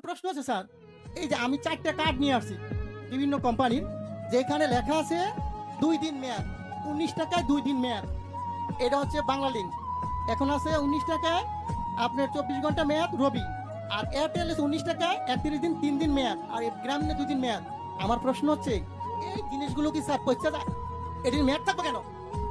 প্রশ্ন আছে স্যার, এই যে আমি 4টা কার্ড নিয়ে আসছি বিভিন্ন কোম্পানির, যেখানে লেখা আছে 2 দিন মেয়াদ, 19 টাকায় 2 দিন মেয়াদ। এটা হচ্ছে বাংলা লিঙ্ক। এখন আছে 19 টাকায় আপনার 24 ঘন্টা মেয়াদ রবি। আর এয়ারটেল 19 টাকায় 31 দিন 3 দিন মেয়াদ, আর গ্রামীণে 2 দিন মেয়াদ। আমার প্রশ্ন হচ্ছে এই জিনিসগুলো কি স্যার পয়সা যায়? এটির মেয়াদ থাকবে কেন?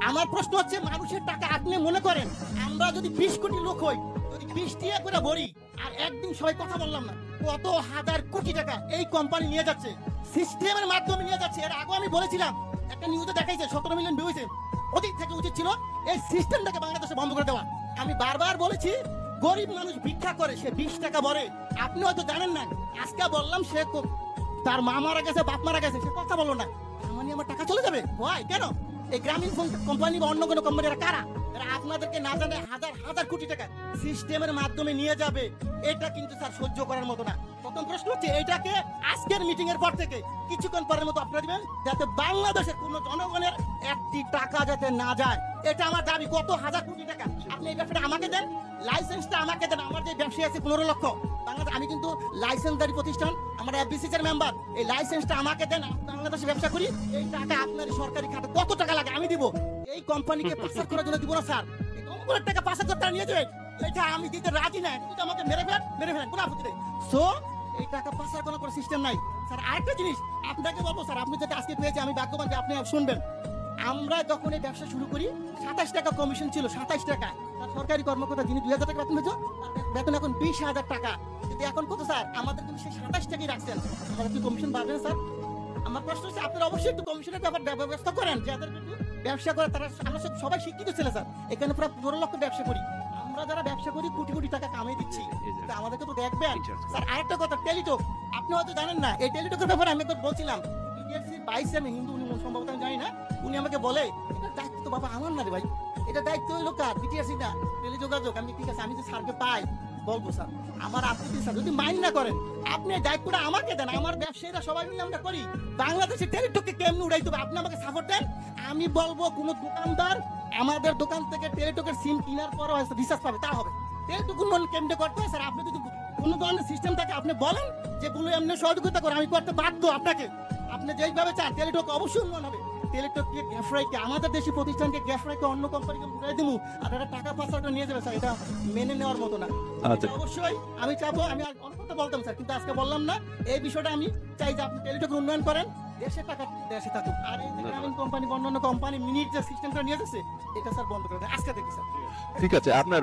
আমার প্রশ্ন হচ্ছে মানুষের টাকা আপনি মনে করেন আমরা যদি 20 কোটি লোক হই, যদি 20 টাকা করে ভরি, আর একদিন সবাই কথা বললাম না, কত হাজার কোটি টাকা এই কোম্পানি নিয়ে যাচ্ছে, সিস্টেমের মাধ্যমে নিয়ে যাচ্ছে। এর আগে আমি বলেছিলাম, একটা নিউজে দেখাইছে 17 মিলিয়ন ভিউ হয়েছে। ওদিক থেকে উচিত ছিল এই সিস্টেমটাকে বাংলাদেশে বন্ধ করে দেওয়া। আমি বারবার বলেছি গরিব মানুষ ভিক্ষা করে, সে 20 টাকা ভরে। আপনি হয়তো জানেন না, আজকে বললাম সে তার মা মারা গেছে, বাপ মারা গেছে, সে কথা বললো না, তার মানে আমার টাকা চলে যাবে? হয় কেন? এই গ্রামীণ কোম্পানি বা অন্য কোনো কোম্পানিরা কারা? এরা আপনাদেরকে না জানে হাজার হাজার কোটি টাকা সিস্টেমের মাধ্যমে নিয়ে যাবে। এটা কিন্তু স্যার সহ্য করার মতো না। প্রথম প্রশ্ন হচ্ছে এটাকে আজকের মিটিং এর পর থেকে কিছুক্ষণ পরের মতো আপনারা দিবেন, যাতে বাংলাদেশের কোনো জনগণের একটি টাকা যাতে না যায়। এটা আমার দাবি। কত হাজার কোটি টাকা আপনি এই ব্যবসাটা আমাকে দেন, লাইসেন্সটা আমাকে দেন। আমার যে ব্যবসায়ী আছে 15 লক্ষ বাংলাদেশ, আমি কিন্তু লাইসেন্সদারি প্রতিষ্ঠান, আমরা এফবিসিসি এর মেম্বার। এই লাইসেন্সটা আমাকে দেন, বাংলাদেশে ব্যবসা করি। এই টাকা আপনার সরকারি খাতে কত টাকা লাগে আমি দিব। এই কোম্পানিকে পাচার করার জন্য দিব না স্যার। এই কোম্পানির টাকা পাচার করতে নিয়ে যাবে, এটা আমি দিতে রাজি না। কিন্তু আমাকে মেরে ফেলেন, কোনো আপত্তি নেই। সো এই টাকা পাচার করার কোনো সিস্টেম নাই স্যার। আরেকটা জিনিস আপনাকে বলবো স্যার, আপনি যেটা আজকে পেয়েছে আমি ভাগ্যবান যে আপনি শুনবেন। আমরা যখন এই ব্যবসা শুরু করি 27 টাকা কমিশন ছিল, 27 টাকা। তার সরকারি কর্মকর্তা যিনি 2000 টাকা বেতন পেয়েছে, বেতন এখন 20,000 টাকা। কিন্তু এখন কত স্যার? আমাদের কিন্তু সেই 27 টাকাই রাখছেন। আমাদের কি কমিশন বাড়বে না স্যার? আমার প্রশ্ন হচ্ছে আপনারা অবশ্যই একটু কমিশনের ব্যাপার ব্যবস্থা করেন, যাদের কিন্তু ব্যবসা করে তারা। আমরা সবাই শিক্ষিত ছেলে স্যার, এখানে প্রায় 15 লক্ষ ব্যবসা করি। আমরা যারা ব্যবসা করি কোটি কোটি টাকা কামিয়ে দিচ্ছি, তা আমাদেরকে তো দেখবেন স্যার। আরেকটা কথা, টেলিটক আপনি হয়তো জানেন না। এই টেলিটকের ব্যাপারে আমি একবার বলছিলাম, বাইসে আমি হিন্দু, উনি সম্ভবত আমি জানি না, উনি আমাকে বলে এটা দায়িত্ব তো বাবা আমার না রে ভাই, এটা দায়িত্ব হইলো কার? বিটিআরসি না, টেলিযোগাযোগ। আমি ঠিক আছে, আমি যে স্যারকে পাই বলবো স্যার, আমার আপত্তি স্যার যদি মাইন্ড না করেন, আপনি দায়িত্বটা আমাকে দেন। আমার ব্যবসায়ীরা সবাই মিলে আমরা করি। বাংলাদেশের টেলিটককে কেমনি উড়াইতে হবে আপনি আমাকে সাপোর্ট দেন। আমি বলবো কোন দোকানদার আমাদের দোকান থেকে টেলিটকের সিম কেনার পর রিচার্জ পাবে, তা হবে। টেলিটক উন্নয়ন কেমনে করতে হয় স্যার? আপনি যদি কোনো ধরনের সিস্টেম থাকে আপনি বলেন, যেগুলো এমনি সহযোগিতা করে আমি করতে বাধ্য আপনাকে। আপনি যেইভাবে চান টেলিটক অবশ্যই উন্নয়ন হবে। টেলিটককে গ্যাফরাইকে, আমাদের দেশি প্রতিষ্ঠানকে গ্যাফরাইকে অন্য কোম্পানিকে উড়াই দেবো, আর এটা টাকা পাচারটা নিয়ে যাবে স্যার, এটা মেনে নেওয়ার মতো না। আচ্ছা, অবশ্যই আমি চাবো, আমি অনেক কথা বলতাম স্যার, কিন্তু আজকে বললাম না। এই বিষয়টা আমি চাই যে আপনি টেলিটকের উন্নয়ন করেন, দেশের টাকা দেশে থাকুক। আর এই গ্রামীণ কোম্পানি, অন্যান্য কোম্পানি মিনিট যে সিস্টেমটা নিয়ে যাচ্ছে, এটা স্যার বন্ধ করে দেয় আজকে দেখি স্যার। ঠিক আছে আপনার